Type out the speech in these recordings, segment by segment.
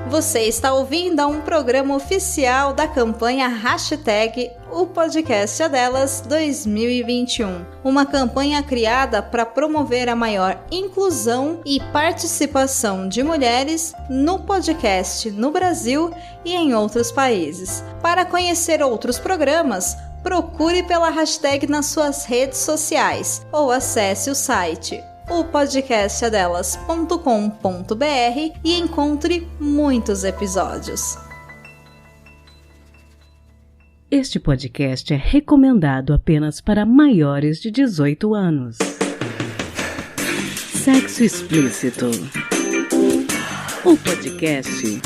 Você está ouvindo a um programa oficial da campanha Hashtag O Podcast é Delas 2021. Uma campanha criada para promover a maior inclusão e participação de mulheres no podcast no Brasil e em outros países. Para conhecer outros programas, procure pela hashtag nas suas redes sociais ou acesse o site opodcastadelas.com.br e encontre muitos episódios. Este podcast é recomendado apenas para maiores de 18 anos. Sexo Explícito. O podcast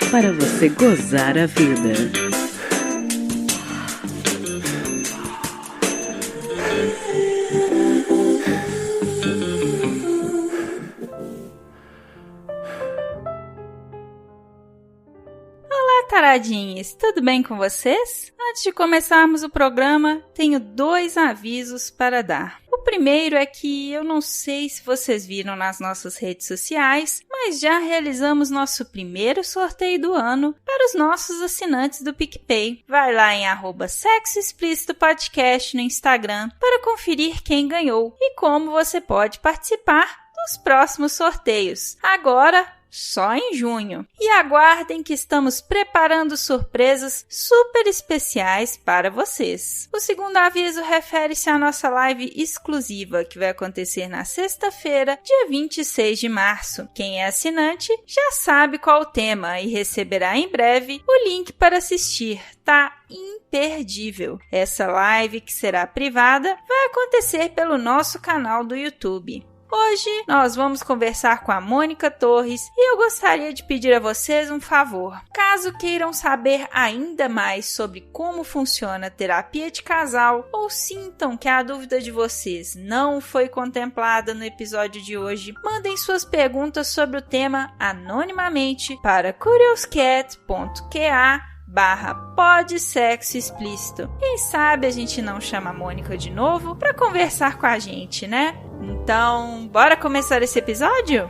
para você gozar a vida. Taradinhas, tudo bem com vocês? Antes de começarmos o programa, tenho 2 avisos para dar. O primeiro é que eu não sei se vocês viram nas nossas redes sociais, mas já realizamos nosso primeiro sorteio do ano para os nossos assinantes do PicPay. Vai lá em @Sexo Explícito Podcast no Instagram para conferir quem ganhou e como você pode participar dos próximos sorteios. Agora, só em junho. E aguardem que estamos preparando surpresas super especiais para vocês. O segundo aviso refere-se à nossa live exclusiva, que vai acontecer na sexta-feira, dia 26 de março. Quem é assinante já sabe qual o tema e receberá em breve o link para assistir. Tá imperdível. Essa live, que será privada, vai acontecer pelo nosso canal do YouTube. Hoje nós vamos conversar com a Mônica Torres e eu gostaria de pedir a vocês um favor. Caso queiram saber ainda mais sobre como funciona a terapia de casal ou sintam que a dúvida de vocês não foi contemplada no episódio de hoje, mandem suas perguntas sobre o tema anonimamente para curioscat.ca/podsexo explícito. Quem sabe a gente não chama a Mônica de novo para conversar com a gente, né? Então, bora começar esse episódio?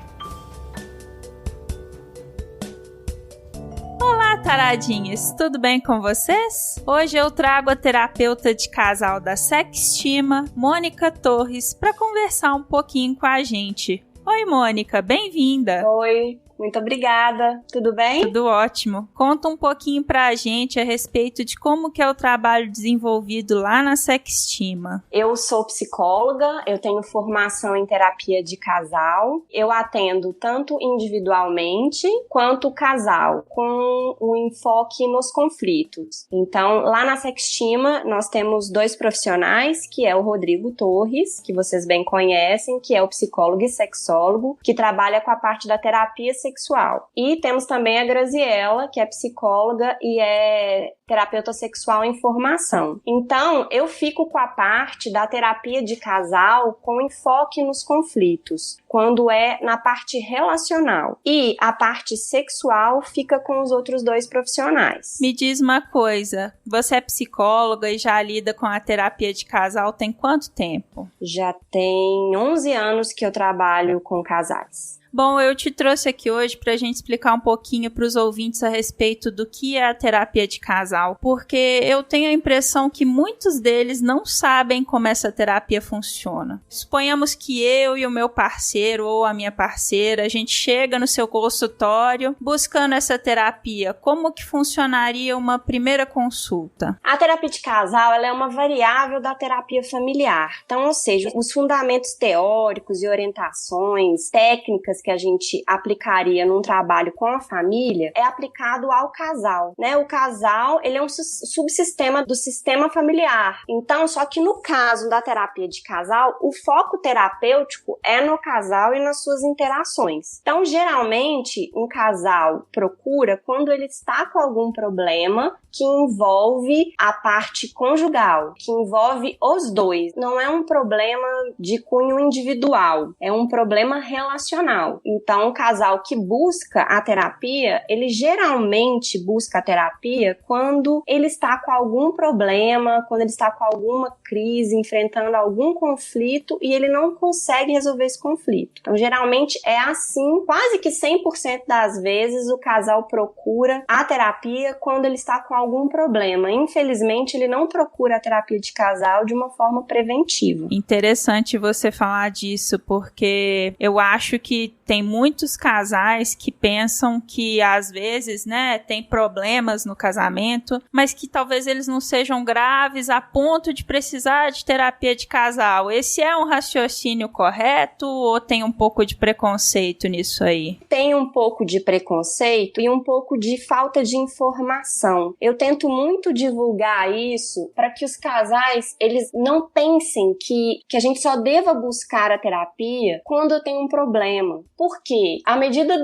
Olá, taradinhas! Tudo bem com vocês? Hoje eu trago a terapeuta de casal da Sextima, Mônica Torres, para conversar um pouquinho com a gente. Oi, Mônica, bem-vinda! Oi! Muito obrigada. Tudo bem? Tudo ótimo. Conta um pouquinho pra gente a respeito de como que é o trabalho desenvolvido lá na Sextima. Eu sou psicóloga, eu tenho formação em terapia de casal. Eu atendo tanto individualmente quanto casal, com um enfoque nos conflitos. Então, lá na Sextima, nós temos 2 profissionais, que é o Rodrigo Torres, que vocês bem conhecem, que é o psicólogo e sexólogo, que trabalha com a parte da terapia sexual. E temos também a Graziela, que é psicóloga e é terapeuta sexual em formação. Então, eu fico com a parte da terapia de casal com enfoque nos conflitos, quando é na parte relacional. E a parte sexual fica com os outros 2 profissionais. Me diz uma coisa, você é psicóloga e já lida com a terapia de casal tem quanto tempo? Já tem 11 anos que eu trabalho com casais. Bom, eu te trouxe aqui hoje para a gente explicar um pouquinho para os ouvintes a respeito do que é a terapia de casal, porque eu tenho a impressão que muitos deles não sabem como essa terapia funciona. Suponhamos que eu e o meu parceiro ou a minha parceira, a gente chega no seu consultório buscando essa terapia. Como que funcionaria uma primeira consulta? A terapia de casal, ela é uma variável da terapia familiar. Então, ou seja, os fundamentos teóricos e orientações, técnicas que a gente aplicaria num trabalho com a família é aplicado ao casal, né? O casal, ele é um subsistema do sistema familiar. Então, só que no caso da terapia de casal, o foco terapêutico é no casal e nas suas interações. Então, geralmente, um casal procura quando ele está com algum problema que envolve a parte conjugal, que envolve os dois. Não é um problema de cunho individual, é um problema relacional. casal. Então, o casal que busca a terapia, ele geralmente busca a terapia quando ele está com algum problema, quando ele está com alguma crise, enfrentando algum conflito e ele não consegue resolver esse conflito. Então, geralmente é assim, quase que 100% das vezes o casal procura a terapia quando ele está com algum problema. Infelizmente, ele não procura a terapia de casal de uma forma preventiva. Interessante você falar disso, porque eu acho que tem muitos casais que pensam que às vezes, né, tem problemas no casamento, mas que talvez eles não sejam graves a ponto de precisar de terapia de casal. Esse é um raciocínio correto ou tem um pouco de preconceito nisso aí? Tem um pouco de preconceito e um pouco de falta de informação. Eu tento muito divulgar isso para que os casais, eles não pensem que a gente só deva buscar a terapia quando tem um problema. Por quê? À medida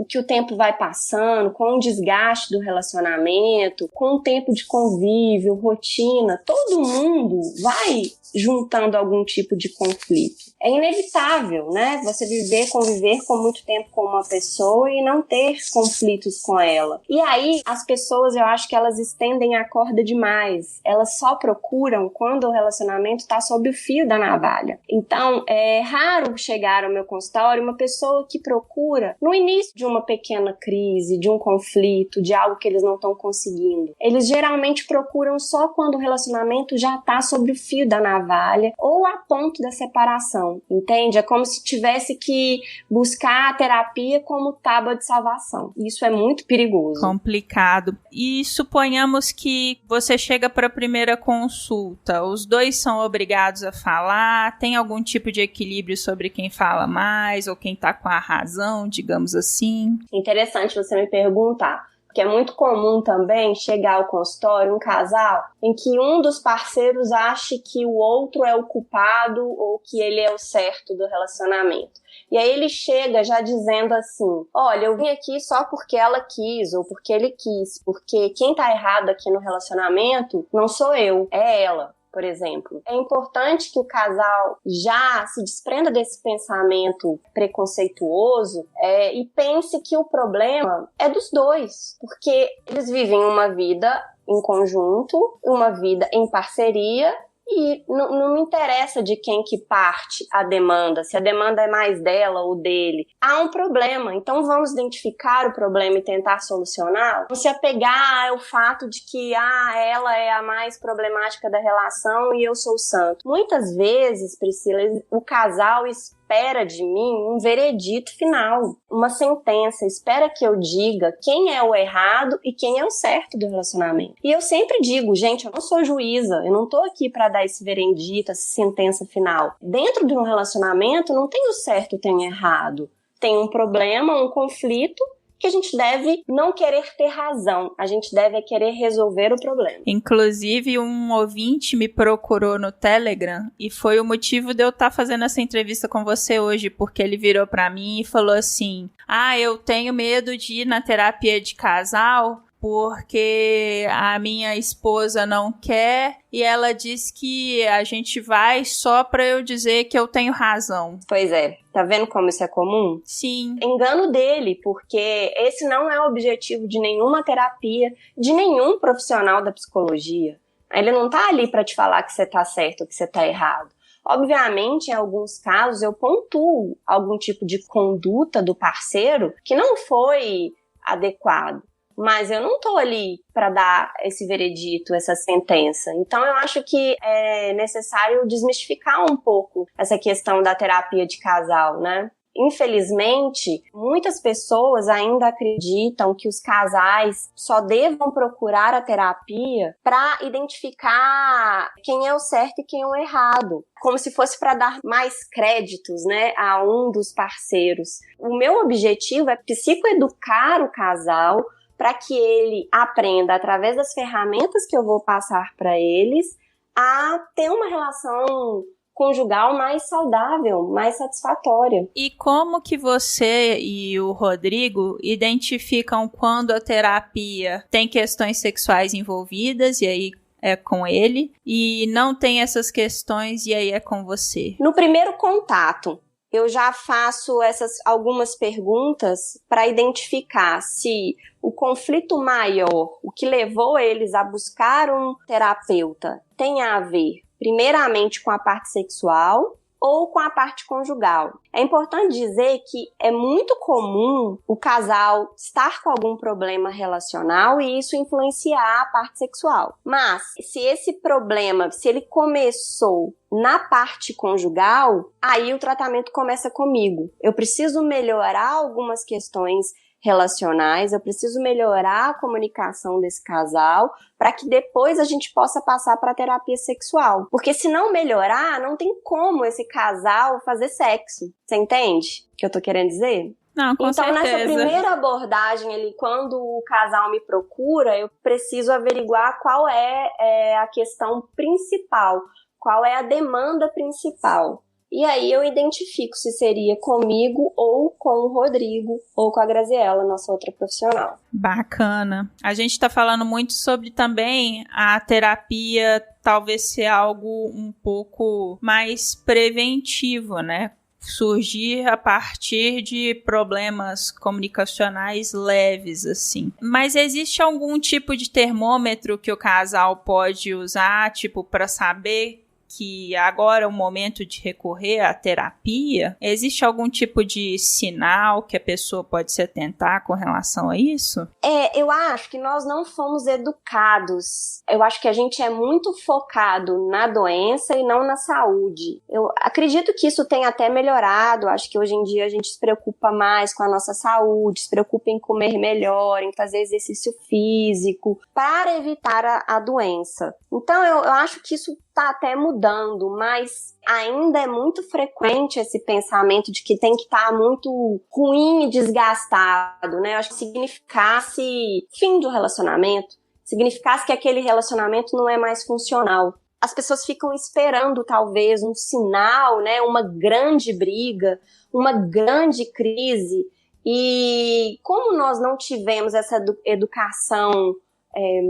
que o tempo vai passando, com o desgaste do relacionamento, com o tempo de convívio, rotina, todo mundo vai juntando algum tipo de conflito. É inevitável, né? Você conviver com muito tempo com uma pessoa e não ter conflitos com ela. E aí, as pessoas, eu acho que elas estendem a corda demais. Elas só procuram quando o relacionamento está sob o fio da navalha. Então, é raro chegar ao meu consultório uma pessoa que procura no início de uma pequena crise, de um conflito, de algo que eles não estão conseguindo. Eles geralmente procuram só quando o relacionamento já está sob o fio da navalha ou a ponto da separação, entende? É como se tivesse que buscar a terapia como tábua de salvação. Isso é muito perigoso. Complicado. E suponhamos que você chega para a primeira consulta, os dois são obrigados a falar, tem algum tipo de equilíbrio sobre quem fala mais ou quem está com a razão, digamos assim? Interessante você me perguntar. Porque é muito comum também chegar ao consultório um casal em que um dos parceiros ache que o outro é o culpado ou que ele é o certo do relacionamento. E aí ele chega já dizendo assim, olha, eu vim aqui só porque ela quis ou porque ele quis, porque quem tá errado aqui no relacionamento não sou eu, é ela. Por exemplo, é importante que o casal já se desprenda desse pensamento preconceituoso e pense que o problema é dos dois, porque eles vivem uma vida em conjunto, uma vida em parceria, e não me interessa de quem que parte a demanda, se a demanda é mais dela ou dele. Há um problema, então vamos identificar o problema e tentar solucionar. Não se apegar ao fato de que ela é a mais problemática da relação e eu sou o santo. Muitas vezes, Priscila, o casal espera de mim um veredito final, uma sentença, espera que eu diga quem é o errado e quem é o certo do relacionamento. E eu sempre digo, gente, eu não sou juíza, eu não tô aqui para dar esse veredito, essa sentença final. Dentro de um relacionamento não tem o certo e tem o errado. Tem um problema, um conflito, que a gente deve não querer ter razão, a gente deve querer resolver o problema. Inclusive, um ouvinte me procurou no Telegram e foi o motivo de eu estar fazendo essa entrevista com você hoje, porque ele virou pra mim e falou assim, eu tenho medo de ir na terapia de casal porque a minha esposa não quer e ela diz que a gente vai só pra eu dizer que eu tenho razão. Pois é, tá vendo como isso é comum? Sim. Engano dele, porque esse não é o objetivo de nenhuma terapia, de nenhum profissional da psicologia. Ele não tá ali pra te falar que você tá certo ou que você tá errado. Obviamente, em alguns casos, eu pontuo algum tipo de conduta do parceiro que não foi adequado. Mas eu não tô ali para dar esse veredito, essa sentença. Então eu acho que é necessário desmistificar um pouco essa questão da terapia de casal, né? Infelizmente, muitas pessoas ainda acreditam que os casais só devam procurar a terapia para identificar quem é o certo e quem é o errado, como se fosse para dar mais créditos, né, a um dos parceiros. O meu objetivo é psicoeducar o casal para que ele aprenda, através das ferramentas que eu vou passar para eles, a ter uma relação conjugal mais saudável, mais satisfatória. E como que você e o Rodrigo identificam quando a terapia tem questões sexuais envolvidas, e aí é com ele, e não tem essas questões, e aí é com você? No primeiro contato, eu já faço algumas perguntas para identificar se o conflito maior, o que levou eles a buscar um terapeuta, tem a ver, primeiramente, com a parte sexual ou com a parte conjugal. É importante dizer que é muito comum o casal estar com algum problema relacional e isso influenciar a parte sexual. Mas, se esse problema, se ele começou na parte conjugal, aí o tratamento começa comigo. Eu preciso melhorar algumas questões relacionais, eu preciso melhorar a comunicação desse casal para que depois a gente possa passar para a terapia sexual. Porque se não melhorar, não tem como esse casal fazer sexo. Você entende o que eu tô querendo dizer? Não, com certeza. Nessa primeira abordagem, quando o casal me procura, eu preciso averiguar qual é a questão principal, qual é a demanda principal. E aí eu identifico se seria comigo ou com o Rodrigo ou com a Graziela, nossa outra profissional. Bacana. A gente está falando muito sobre também a terapia talvez ser algo um pouco mais preventivo, né? Surgir a partir de problemas comunicacionais leves, assim. Mas existe algum tipo de termômetro que o casal pode usar, tipo, para saber que agora é o momento de recorrer à terapia? Existe algum tipo de sinal que a pessoa pode se atentar com relação a isso? Eu acho que nós não fomos educados. Eu acho que a gente é muito focado na doença e não na saúde. Eu acredito que isso tem até melhorado. Acho que hoje em dia a gente se preocupa mais com a nossa saúde, se preocupa em comer melhor, em fazer exercício físico, para evitar a doença. Então eu acho que isso está até mudando, mas ainda é muito frequente esse pensamento de que tem que estar muito ruim e desgastado, né? Eu acho que significasse fim do relacionamento, significasse que aquele relacionamento não é mais funcional. As pessoas ficam esperando, talvez, um sinal, né? Uma grande briga, uma grande crise. E como nós não tivemos essa educação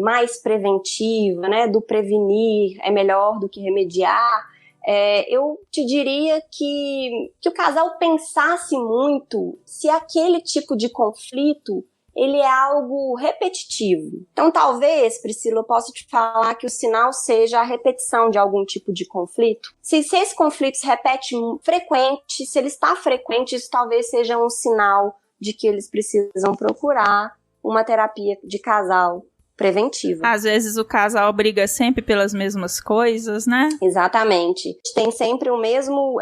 mais preventiva, né, do prevenir é melhor do que remediar, eu te diria que o casal pensasse muito se aquele tipo de conflito ele é algo repetitivo. Então, talvez, Priscila, eu possa te falar que o sinal seja a repetição de algum tipo de conflito. Se esse conflito se repete frequente, se ele está frequente, isso talvez seja um sinal de que eles precisam procurar uma terapia de casal preventiva. Às vezes o casal briga sempre pelas mesmas coisas, né? Exatamente. Tem sempre um mesmo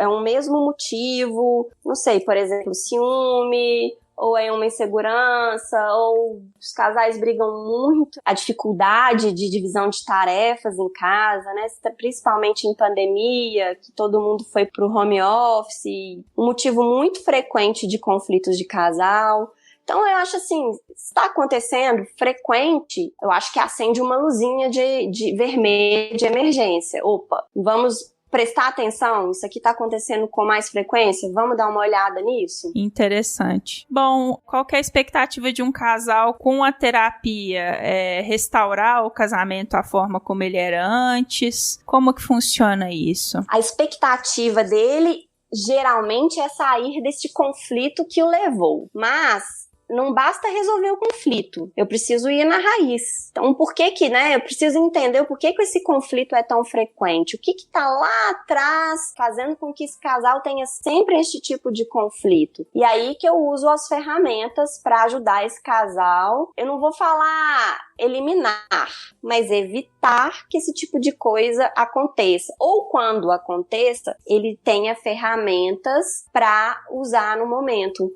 motivo, não sei, por exemplo, ciúme, ou é uma insegurança, ou os casais brigam muito, a dificuldade de divisão de tarefas em casa, né? Principalmente em pandemia, que todo mundo foi pro home office, um motivo muito frequente de conflitos de casal. Então, eu acho assim, se está acontecendo frequente, eu acho que acende uma luzinha de vermelho de emergência. Opa, vamos prestar atenção, isso aqui está acontecendo com mais frequência, vamos dar uma olhada nisso? Interessante. Bom, qual que é a expectativa de um casal com a terapia? Restaurar o casamento à forma como ele era antes? Como que funciona isso? A expectativa dele, geralmente, é sair desse conflito que o levou, mas não basta resolver o conflito, eu preciso ir na raiz. Então, por que que, né, eu preciso entender o porquê que esse conflito é tão frequente, o que que tá lá atrás fazendo com que esse casal tenha sempre este tipo de conflito. E aí que eu uso as ferramentas para ajudar esse casal. Eu não vou falar eliminar, mas evitar que esse tipo de coisa aconteça. Ou quando aconteça, ele tenha ferramentas para usar no momento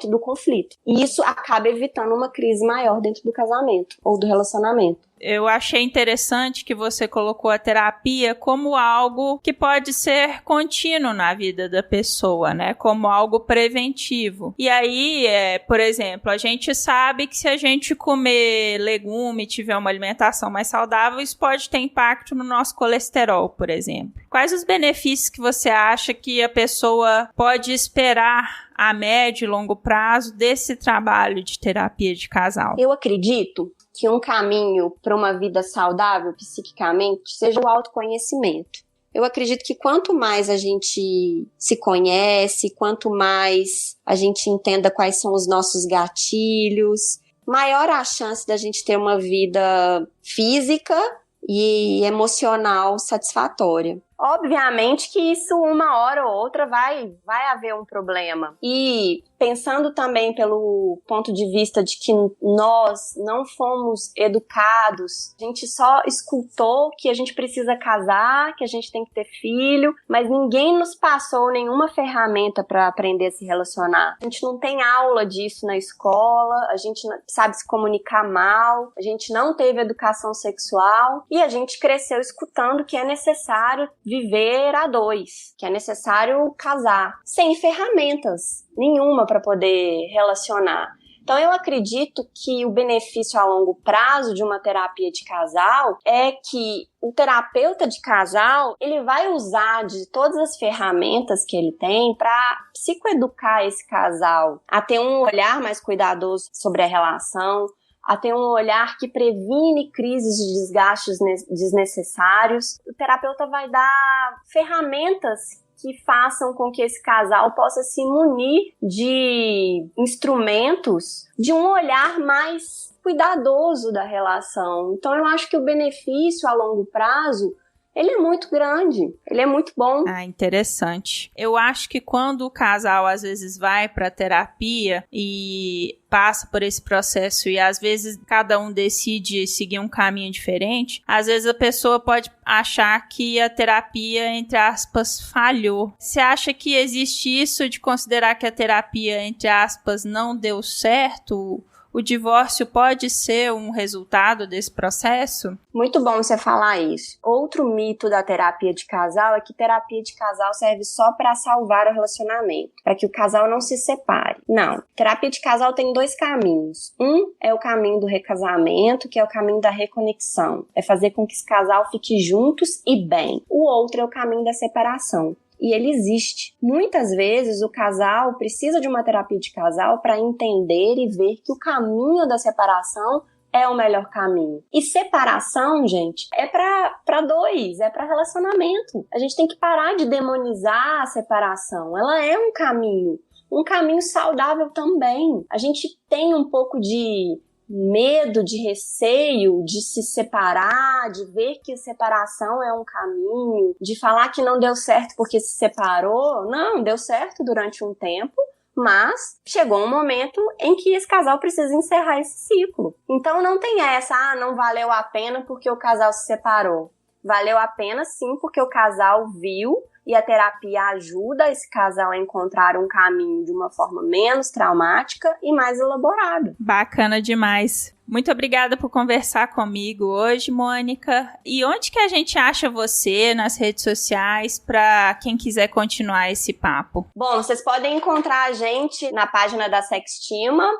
do conflito. E isso acaba evitando uma crise maior dentro do casamento ou do relacionamento. Eu achei interessante que você colocou a terapia como algo que pode ser contínuo na vida da pessoa, né? Como algo preventivo. E aí, por exemplo, a gente sabe que se a gente comer legume, tiver uma alimentação mais saudável, isso pode ter impacto no nosso colesterol, por exemplo. Quais os benefícios que você acha que a pessoa pode esperar a médio e longo prazo desse trabalho de terapia de casal? Eu acredito que um caminho para uma vida saudável psiquicamente seja o autoconhecimento. Eu acredito que quanto mais a gente se conhece, quanto mais a gente entenda quais são os nossos gatilhos, maior a chance da gente ter uma vida física e emocional satisfatória. Obviamente que isso uma hora ou outra vai haver um problema. E pensando também pelo ponto de vista de que nós não fomos educados, a gente só escutou que a gente precisa casar, que a gente tem que ter filho, mas ninguém nos passou nenhuma ferramenta para aprender a se relacionar. A gente não tem aula disso na escola, a gente não sabe se comunicar mal, a gente não teve educação sexual e a gente cresceu escutando que é necessário viver a dois, que é necessário casar, sem ferramentas nenhuma para poder relacionar. Então eu acredito que o benefício a longo prazo de uma terapia de casal é que o terapeuta de casal, ele vai usar de todas as ferramentas que ele tem para psicoeducar esse casal, a ter um olhar mais cuidadoso sobre a relação, a ter um olhar que previne crises de desgastes desnecessários. O terapeuta vai dar ferramentas que façam com que esse casal possa se munir de instrumentos, de um olhar mais cuidadoso da relação. Então eu acho que o benefício a longo prazo, ele é muito grande, ele é muito bom. Ah, interessante. Eu acho que quando o casal às vezes vai para terapia e passa por esse processo e às vezes cada um decide seguir um caminho diferente, às vezes a pessoa pode achar que a terapia, entre aspas, falhou. Você acha que existe isso de considerar que a terapia, entre aspas, não deu certo? O divórcio pode ser um resultado desse processo? Muito bom você falar isso. Outro mito da terapia de casal é que terapia de casal serve só para salvar o relacionamento, para que o casal não se separe. Não. Terapia de casal tem dois caminhos. Um é o caminho do recasamento, que é o caminho da reconexão. É fazer com que esse casal fique juntos e bem. O outro é o caminho da separação. E ele existe. Muitas vezes o casal precisa de uma terapia de casal para entender e ver que o caminho da separação é o melhor caminho. E separação, gente, é para dois, é para relacionamento. A gente tem que parar de demonizar a separação. Ela é um caminho saudável também. A gente tem um pouco de medo, de receio de se separar, de ver que separação é um caminho, de falar que não deu certo porque se separou. Não, deu certo durante um tempo, mas chegou um momento em que esse casal precisa encerrar esse ciclo. Então não tem essa, não valeu a pena porque o casal se separou. Valeu a pena sim porque o casal viu e a terapia ajuda esse casal a encontrar um caminho de uma forma menos traumática e mais elaborada. Bacana demais. Muito obrigada por conversar comigo hoje, Mônica. E onde que a gente acha você nas redes sociais para quem quiser continuar esse papo? Bom, vocês podem encontrar a gente na página da Sextima,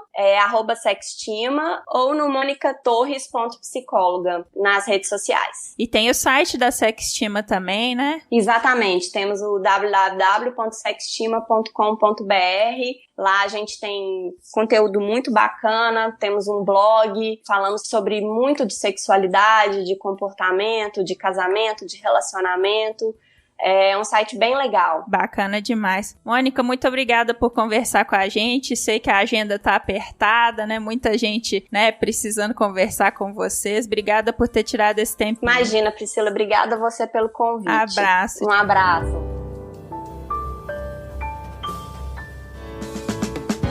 @Sextima, ou no monicatorres.psicóloga nas redes sociais. E tem o site da Sextima também, né? Exatamente, temos o www.sextima.com.br. Lá a gente tem conteúdo muito bacana, temos um blog, falamos sobre muito de sexualidade, de comportamento, de casamento, de relacionamento. É um site bem legal. Bacana demais. Mônica, muito obrigada por conversar com a gente. Sei que a agenda tá apertada, né? Muita gente, né, precisando conversar com vocês. Obrigada por ter tirado esse tempo. Imagina, Priscila, obrigada a você pelo convite. Abraço. Um abraço.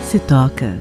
Se toca.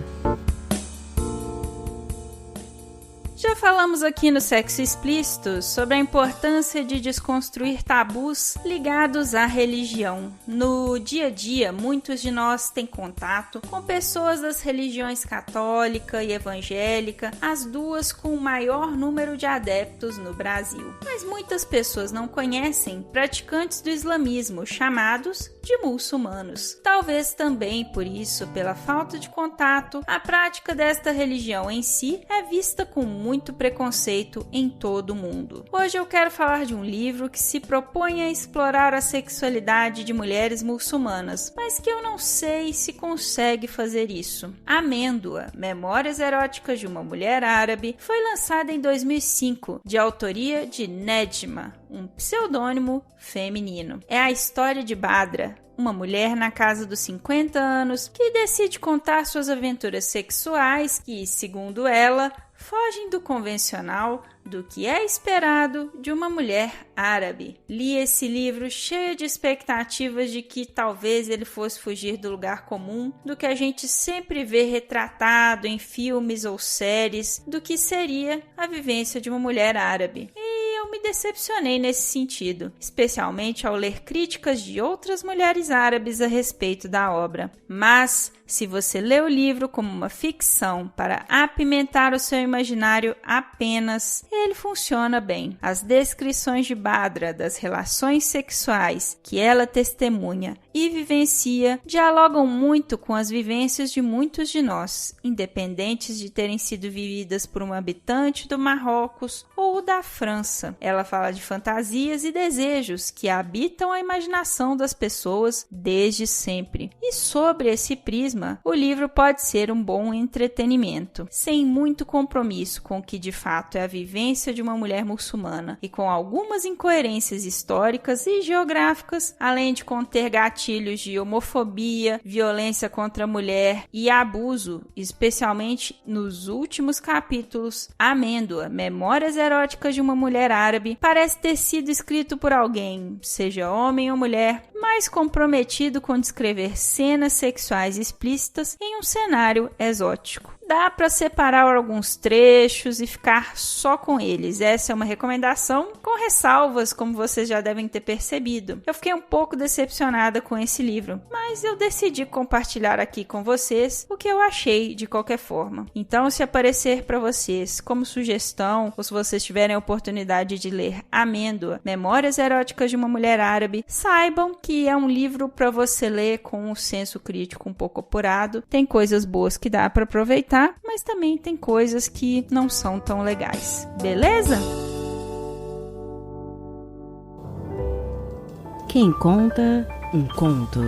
Já falamos aqui no Sexo Explícito sobre a importância de desconstruir tabus ligados à religião. No dia a dia, muitos de nós têm contato com pessoas das religiões católica e evangélica, as duas com o maior número de adeptos no Brasil. Mas muitas pessoas não conhecem praticantes do islamismo, chamados de muçulmanos. Talvez também por isso, pela falta de contato, a prática desta religião em si é vista com muito preconceito em todo o mundo. Hoje eu quero falar de um livro que se propõe a explorar a sexualidade de mulheres muçulmanas, mas que eu não sei se consegue fazer isso. Amêndoa, Memórias Eróticas de uma Mulher Árabe, foi lançada em 2005, de autoria de Nedma, um pseudônimo feminino. É a história de Badra, uma mulher na casa dos 50 anos que decide contar suas aventuras sexuais que, segundo ela, fogem do convencional, do que é esperado de uma mulher árabe. Li esse livro cheio de expectativas de que talvez ele fosse fugir do lugar comum, do que a gente sempre vê retratado em filmes ou séries, do que seria a vivência de uma mulher árabe. E eu me decepcionei nesse sentido, especialmente ao ler críticas de outras mulheres árabes a respeito da obra. Mas, se você lê o livro como uma ficção para apimentar o seu imaginário apenas, ele funciona bem. As descrições de Badra das relações sexuais que ela testemunha e vivencia dialogam muito com as vivências de muitos de nós, independentes de terem sido vividas por um habitante do Marrocos ou da França. Ela fala de fantasias e desejos que habitam a imaginação das pessoas desde sempre. E sobre esse prisma, o livro pode ser um bom entretenimento, sem muito compromisso com o que de fato é a vivência de uma mulher muçulmana e com algumas incoerências históricas e geográficas, além de conter gatilhos de homofobia, violência contra a mulher e abuso, especialmente nos últimos capítulos. Amêndoa, Memórias Eróticas de uma Mulher Árabe, parece ter sido escrito por alguém, seja homem ou mulher, mais comprometido com descrever cenas sexuais explícitas em um cenário exótico. Dá para separar alguns trechos e ficar só com eles. Essa é uma recomendação com ressalvas, como vocês já devem ter percebido. Eu fiquei um pouco decepcionada com esse livro, mas eu decidi compartilhar aqui com vocês o que eu achei de qualquer forma. Então, se aparecer para vocês como sugestão, ou se vocês tiverem a oportunidade de ler Amêndoa, Memórias Eróticas de uma Mulher Árabe, saibam que é um livro para você ler com um senso crítico um pouco apurado. Tem coisas boas que dá para aproveitar, mas também tem coisas que não são tão legais. Beleza? Quem conta um conto?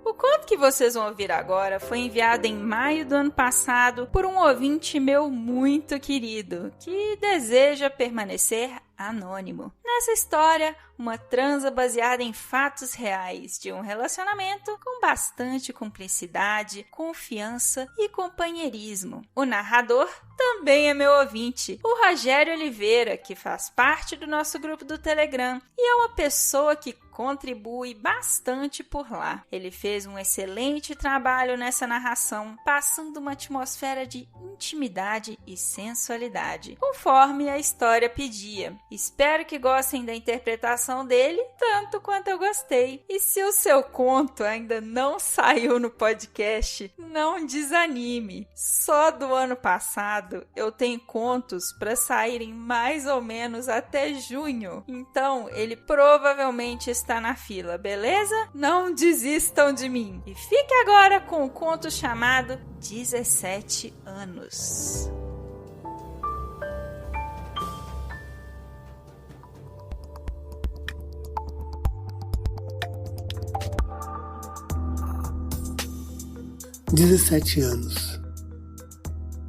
O conto que vocês vão ouvir agora foi enviado em maio do ano passado por um ouvinte meu muito querido, que deseja permanecer anônimo. Nessa história, uma transa baseada em fatos reais de um relacionamento com bastante cumplicidade, confiança e companheirismo. O narrador também é meu ouvinte, o Rogério Oliveira, que faz parte do nosso grupo do Telegram e é uma pessoa que contribui bastante por lá. Ele fez um excelente trabalho nessa narração, passando uma atmosfera de intimidade e sensualidade, conforme a história pedia. Espero que gostem da interpretação dele, tanto quanto eu gostei. E se o seu conto ainda não saiu no podcast, não desanime. Só do ano passado eu tenho contos para saírem mais ou menos até junho. Então ele provavelmente está na fila, beleza? Não desistam de mim. E fique agora com o conto chamado 17 anos. "17 anos.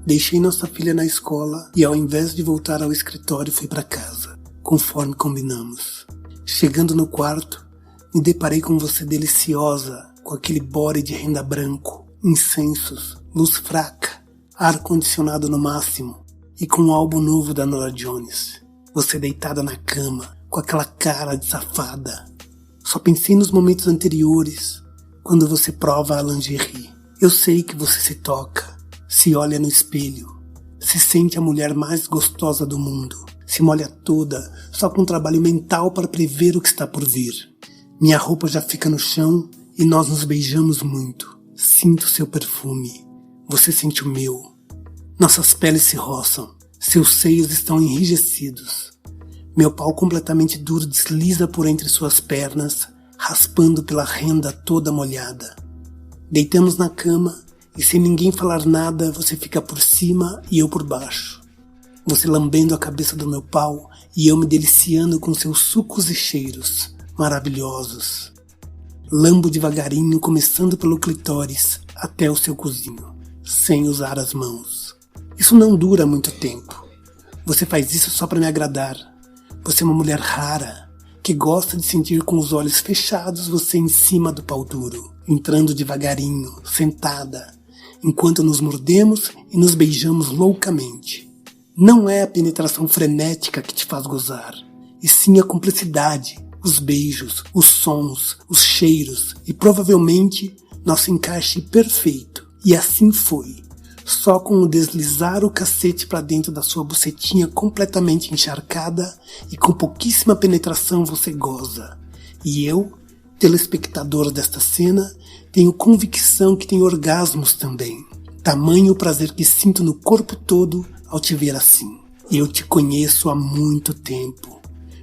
Deixei nossa filha na escola e ao invés de voltar ao escritório fui para casa, conforme combinamos. Chegando no quarto, me deparei com você deliciosa, com aquele body de renda branco, incensos, luz fraca, ar-condicionado no máximo e com um álbum novo da Nora Jones. Você deitada na cama, com aquela cara de safada. Só pensei nos momentos anteriores, quando você prova a lingerie. Eu sei que você se toca, se olha no espelho, se sente a mulher mais gostosa do mundo, se molha toda só com um trabalho mental para prever o que está por vir. Minha roupa já fica no chão e nós nos beijamos muito. Sinto seu perfume, você sente o meu. Nossas peles se roçam, seus seios estão enrijecidos. Meu pau completamente duro desliza por entre suas pernas, raspando pela renda toda molhada. Deitamos na cama e sem ninguém falar nada, você fica por cima e eu por baixo. Você lambendo a cabeça do meu pau e eu me deliciando com seus sucos e cheiros maravilhosos. Lambo devagarinho, começando pelo clitóris até o seu cozinho, sem usar as mãos. Isso não dura muito tempo. Você faz isso só para me agradar. Você é uma mulher rara, que gosta de sentir com os olhos fechados você em cima do pau duro, entrando devagarinho, sentada, enquanto nos mordemos e nos beijamos loucamente. Não é a penetração frenética que te faz gozar, e sim a cumplicidade, os beijos, os sons, os cheiros e provavelmente nosso encaixe perfeito. E assim foi. Só com o deslizar o cacete pra dentro da sua bucetinha completamente encharcada e com pouquíssima penetração você goza. E eu, telespectador desta cena, tenho convicção que tenho orgasmos também. Tamanho o prazer que sinto no corpo todo ao te ver assim. E eu te conheço há muito tempo.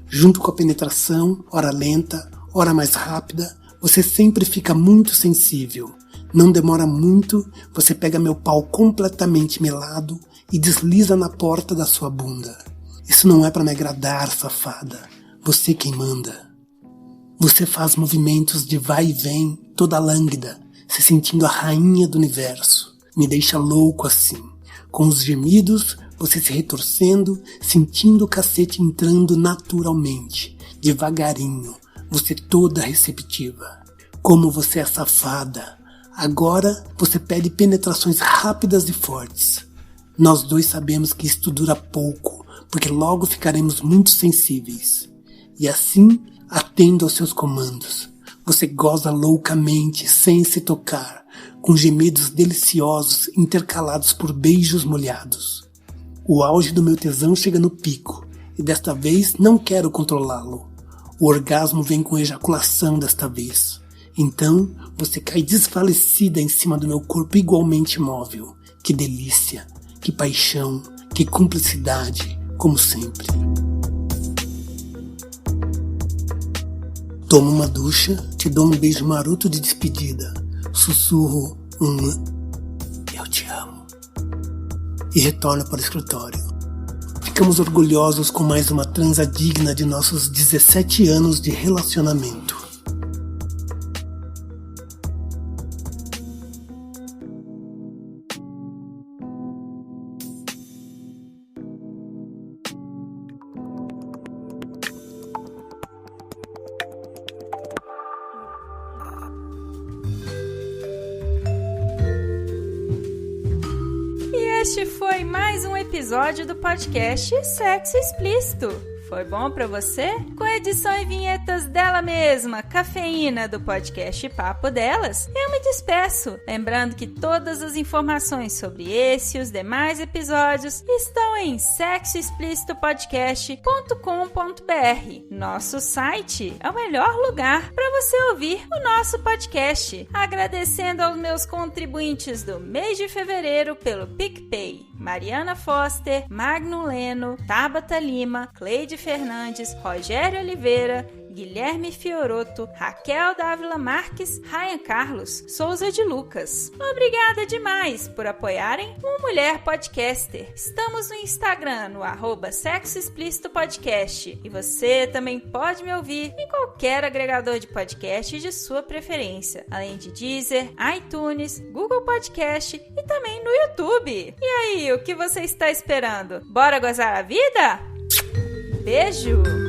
Junto com a penetração, ora lenta, ora mais rápida, você sempre fica muito sensível. Não demora muito, você pega meu pau completamente melado e desliza na porta da sua bunda. Isso não é para me agradar, safada. Você quem manda. Você faz movimentos de vai e vem, toda lânguida, se sentindo a rainha do universo. Me deixa louco assim. Com os gemidos, você se retorcendo, sentindo o cacete entrando naturalmente, devagarinho, você toda receptiva. Como você é safada. Agora você pede penetrações rápidas e fortes. Nós dois sabemos que isto dura pouco, porque logo ficaremos muito sensíveis. E assim, atendo aos seus comandos. Você goza loucamente, sem se tocar, com gemidos deliciosos intercalados por beijos molhados. O auge do meu tesão chega no pico, e desta vez não quero controlá-lo. O orgasmo vem com ejaculação desta vez. Então, você cai desfalecida em cima do meu corpo igualmente imóvel. Que delícia, que paixão, que cumplicidade, como sempre. Tomo uma ducha, te dou um beijo maroto de despedida. Sussurro eu te amo. E retorno para o escritório. Ficamos orgulhosos com mais uma transa digna de nossos 17 anos de relacionamento. Este foi mais um episódio do podcast Sexo Explícito. Foi bom pra você? Com edição e vinhetas dela mesma, Cafeína, do podcast Papo Delas, eu me despeço. Lembrando que todas as informações sobre esse e os demais episódios estão em sexoexplicitopodcast.com.br. Nosso site é o melhor lugar para você ouvir o nosso podcast. Agradecendo aos meus contribuintes do mês de fevereiro pelo PicPay: Mariana Foster, Magno Leno, Tabata Lima, Cleide Fernandes, Rogério Oliveira, Guilherme Fioroto, Raquel Dávila Marques, Ryan Carlos, Souza de Lucas. Obrigada demais por apoiarem o Mulher Podcaster. Estamos no Instagram, no @Sexo Explícito Podcast. E você também pode me ouvir em qualquer agregador de podcast de sua preferência, além de Deezer, iTunes, Google Podcast e também no YouTube. E aí, o que você está esperando? Bora gozar a vida? Beijo!